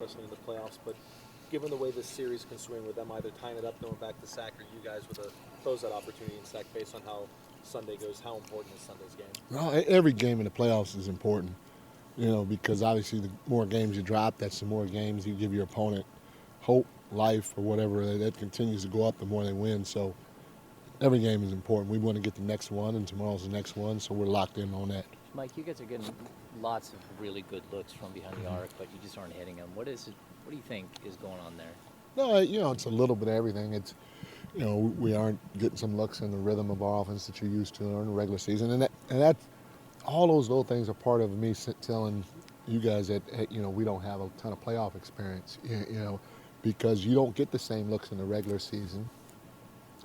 wrestling in the playoffs, but given the way this series can swing with them either tying it up, going back to Sac, or you guys with a closeout opportunity in Sac based on how Sunday goes, how important is Sunday's game? Well, every game in the playoffs is important, because obviously the more games you drop, that's the more games you give your opponent hope, life, or whatever. That continues to go up the more they win. So every game is important. We want to get the next one, and tomorrow's the next one, so we're locked in on that. Mike, you guys are getting lots of really good looks from behind the arc, but you just aren't hitting them. What is it? What do you think is going on there? No, it's a little bit of everything. We aren't getting some looks in the rhythm of our offense that you're used to in the regular season, and that all those little things are part of me telling you guys that we don't have a ton of playoff experience, because you don't get the same looks in the regular season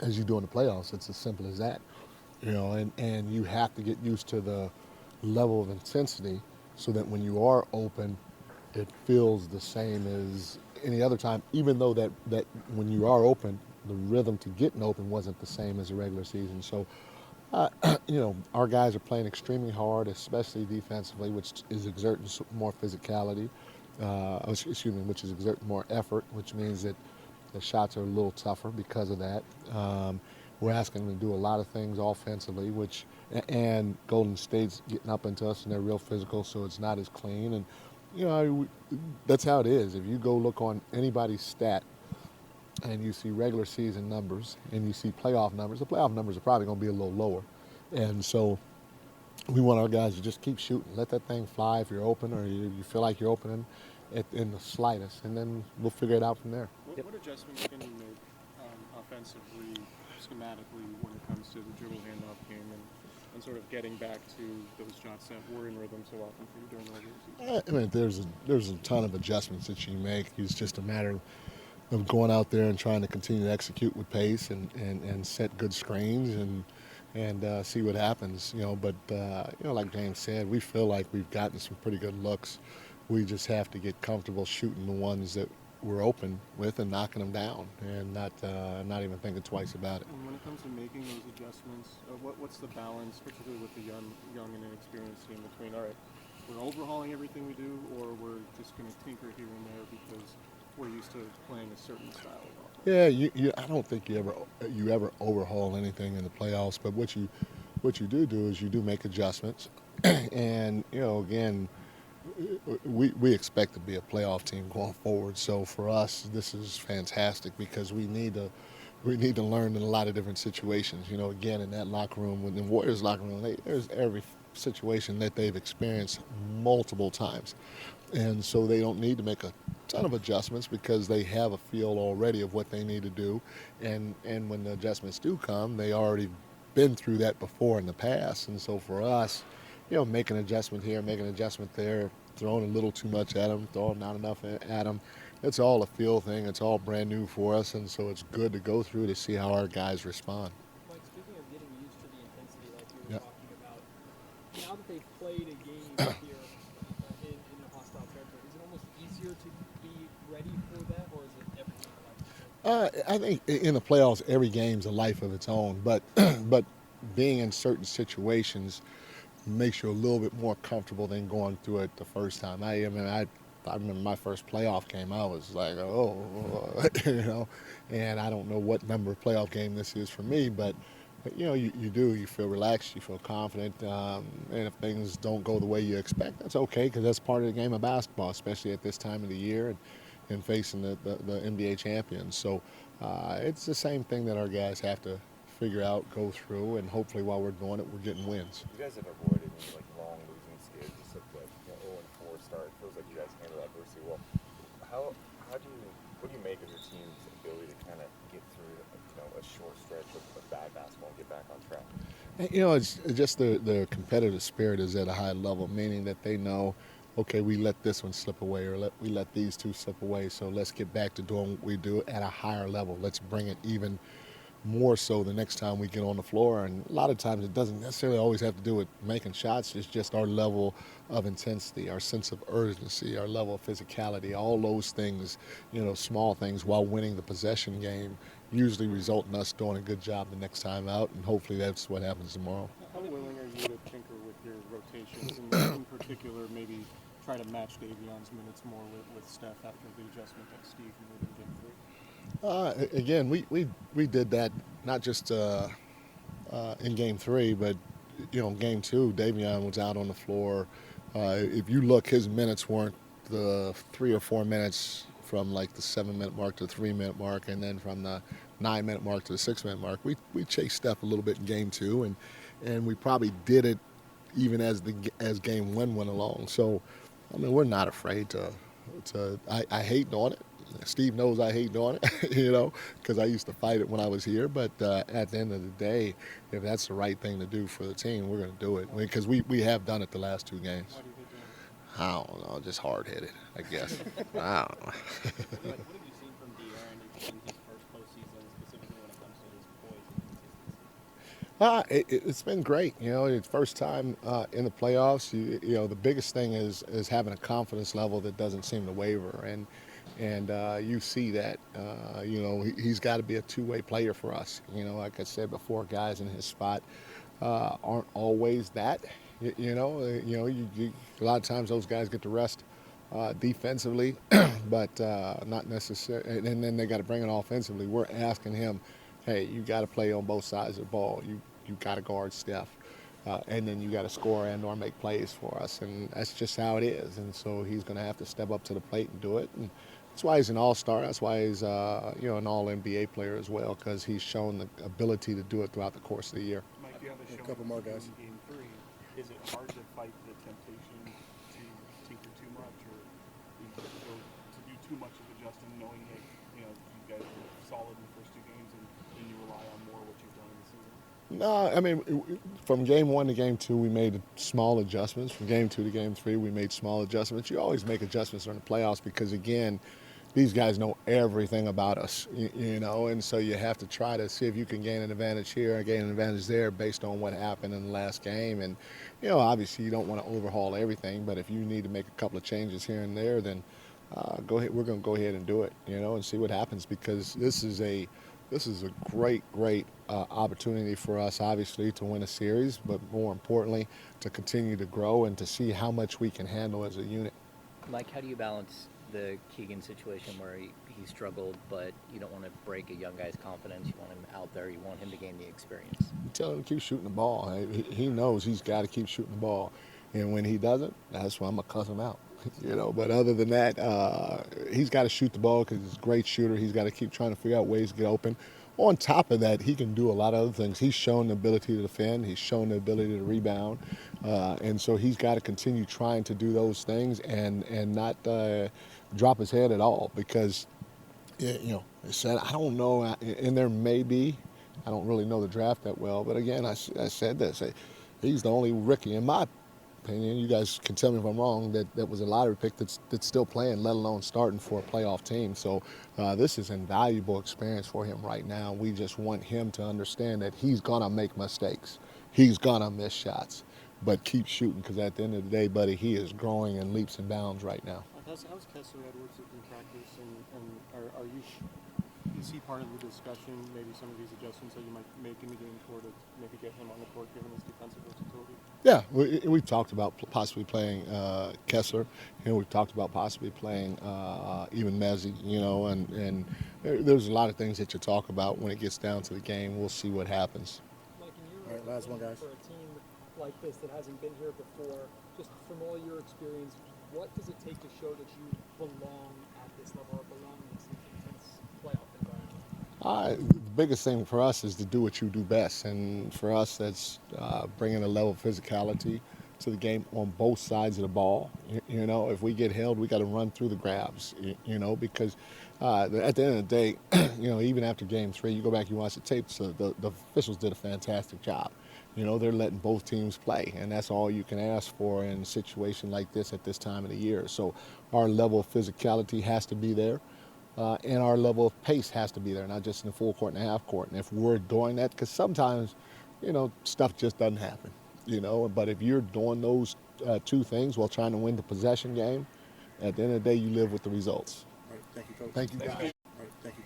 as you do in the playoffs. It's as simple as that, and you have to get used to the level of intensity so that when you are open, it feels the same as any other time, even though that when you are open, the rhythm to getting open wasn't the same as the regular season. So, our guys are playing extremely hard, especially defensively, which is exerting more physicality, which is exerting more effort, which means that the shots are a little tougher because of that. We're asking them to do a lot of things offensively, and Golden State's getting up into us, and they're real physical, so it's not as clean. And that's how it is. If you go look on anybody's stat and you see regular season numbers and you see playoff numbers, the playoff numbers are probably going to be a little lower. And so we want our guys to just keep shooting, let that thing fly if you're open or you feel like you're opening in the slightest, and then we'll figure it out from there. What adjustments can you make offensively, schematically, when it comes to the dribble handoff game and sort of getting back to those shots that were in rhythm so often for you during the regular season? I mean, there's a ton of adjustments that you make. It's just a matter of going out there and trying to continue to execute with pace and set good screens and see what happens. But like James said, we feel like we've gotten some pretty good looks. We just have to get comfortable shooting the ones that we're open with and knocking them down, and not even thinking twice about it. And when it comes to making those adjustments, what's the balance, particularly with the young and inexperienced team, between, all right, we're overhauling everything we do, or we're just going to tinker here and there because we're used to playing a certain style of offense? Yeah, I don't think you ever overhaul anything in the playoffs, but what you do is you do make adjustments, and again, we expect to be a playoff team going forward. So for us, this is fantastic because we need to learn in a lot of different situations. Again, in that locker room, in the Warriors locker room, there's every situation that they've experienced multiple times, and so they don't need to make a ton of adjustments because they have a feel already of what they need to do, and when the adjustments do come, they already been through that before in the past. And so for us, make an adjustment here, make an adjustment there, throwing a little too much at them, throwing not enough at them. It's all a feel thing. It's all brand new for us, and so it's good to go through to see how our guys respond. Mike, speaking of getting used to the intensity like you were talking about, now that they've played a game here in a hostile territory, is it almost easier to be ready for that, or is it every game? I think in the playoffs, every game's a life of its own, but but being in certain situations makes you a little bit more comfortable than going through it the first time. I remember my first playoff game. I was like, and I don't know what number of playoff game this is for me, but you feel relaxed, you feel confident, and if things don't go the way you expect, that's okay because that's part of the game of basketball, especially at this time of the year and facing the NBA champions. So it's the same thing that our guys have to figure out, go through, and hopefully while we're doing it, we're getting wins. You guys have avoided any long losing skid, just like 0-4 start. It feels like you guys handle adversity well. What do you make of your team's ability to kind of get through a short stretch of bad basketball and get back on track? It's just the competitive spirit is at a high level, meaning that they know, okay, we let this one slip away, or we let these two slip away, so let's get back to doing what we do at a higher level. Let's bring it even more so the next time we get on the floor. And a lot of times it doesn't necessarily always have to do with making shots. It's just our level of intensity, our sense of urgency, our level of physicality, all those things, small things while winning the possession game usually result in us doing a good job the next time out, and hopefully that's what happens tomorrow. How willing are you to tinker with your rotations, and in particular maybe try to match Davion's minutes more with Steph after the adjustment that Steve made in Game 3? Again, we did that not just in Game 3, but Game 2, Davion was out on the floor. If you look, his minutes weren't the 3 or 4 minutes from like the 7-minute mark to the 3-minute mark, and then from the 9-minute mark to the 6-minute mark. We chased Steph a little bit in Game 2, and we probably did it even as Game 1 went along. So, I mean, we're not afraid to. I hate doing it. Steve knows I hate doing it, because I used to fight it when I was here. But at the end of the day, if that's the right thing to do for the team, we're going to do it. Because we have done it the last 2 games. Why do you hate doing it? I don't know, just hard-headed, I guess. I don't know. What have you seen from De'Aaron in his first postseason, specifically when it comes to his poise and consistency? It's been great. It's first time in the playoffs. The biggest thing is having a confidence level that doesn't seem to waver, and you see that. He's got to be a two-way player for us. Like I said before, guys in his spot aren't always that. A lot of times those guys get to rest defensively, but not necessarily. And then they got to bring it offensively. We're asking him, hey, you got to play on both sides of the ball. You got to guard Steph, and then you got to score and/or make plays for us. And that's just how it is. And so he's going to have to step up to the plate and do it. And that's why he's an all-star. That's why he's an all-NBA player as well, because he's shown the ability to do it throughout the course of the year. Mike, you have a A couple more guys. In Game 3. Is it hard to fight the temptation to tinker too much, or to do too much of adjusting, knowing that you guys were solid in the first 2 games, and then you rely on more what you've done in the season? No, I mean, from Game 1 to Game 2, we made small adjustments. From Game 2 to Game 3, we made small adjustments. You always make adjustments during the playoffs because, again, these guys know everything about us, and so you have to try to see if you can gain an advantage here and gain an advantage there based on what happened in the last game. And, obviously you don't want to overhaul everything, but if you need to make a couple of changes here and there, then go ahead. We're going to go ahead and do it, and see what happens, because this is a great opportunity for us, obviously, to win a series, but more importantly, to continue to grow and to see how much we can handle as a unit. Mike, how do you balance the Keegan situation where he struggled, but you don't want to break a young guy's confidence? You want him out there. You want him to gain the experience. Tell him to keep shooting the ball. He knows he's got to keep shooting the ball. And when he doesn't, that's when I'm going to cuss him out. But other than that, he's got to shoot the ball because he's a great shooter. He's got to keep trying to figure out ways to get open. On top of that, he can do a lot of other things. He's shown the ability to defend. He's shown the ability to rebound. And so he's got to continue trying to do those things and not drop his head at all, because, I said, I don't know, and there may be, I don't really know the draft that well, but again, I said this, he's the only rookie, in my opinion, you guys can tell me if I'm wrong, that was a lottery pick that's still playing, let alone starting for a playoff team. So this is invaluable experience for him right now. We just want him to understand that he's going to make mistakes. He's going to miss shots, but keep shooting, because at the end of the day, buddy, he is growing in leaps and bounds right now. How's Kessler Edwards in practice, and are you? Is he part of the discussion? Maybe some of these adjustments that you might make in the game to maybe get him on the court, given his defensive versatility. Yeah, we've talked about possibly playing Kessler. We've talked about possibly playing even Mezzi. And there's a lot of things that you talk about when it gets down to the game. We'll see what happens. Mike, in All your right, last one, guys. for a team like this that hasn't been here before, just from all your experience, what does it take to show that you belong at this level or belong in this intense playoff environment? The biggest thing for us is to do what you do best, and for us, that's bringing a level of physicality to the game on both sides of the ball. If we get held, we got to run through the grabs. Because at the end of the day, even after Game 3, you go back, you watch the tapes. So the officials did a fantastic job. They're letting both teams play, and that's all you can ask for in a situation like this at this time of the year. So our level of physicality has to be there. And our level of pace has to be there, not just in the full court and the half court. And if we're doing that, because sometimes, stuff just doesn't happen, But if you're doing those 2 things while trying to win the possession game, at the end of the day, you live with the results. All right, thank you, Coach. Thank you, guys.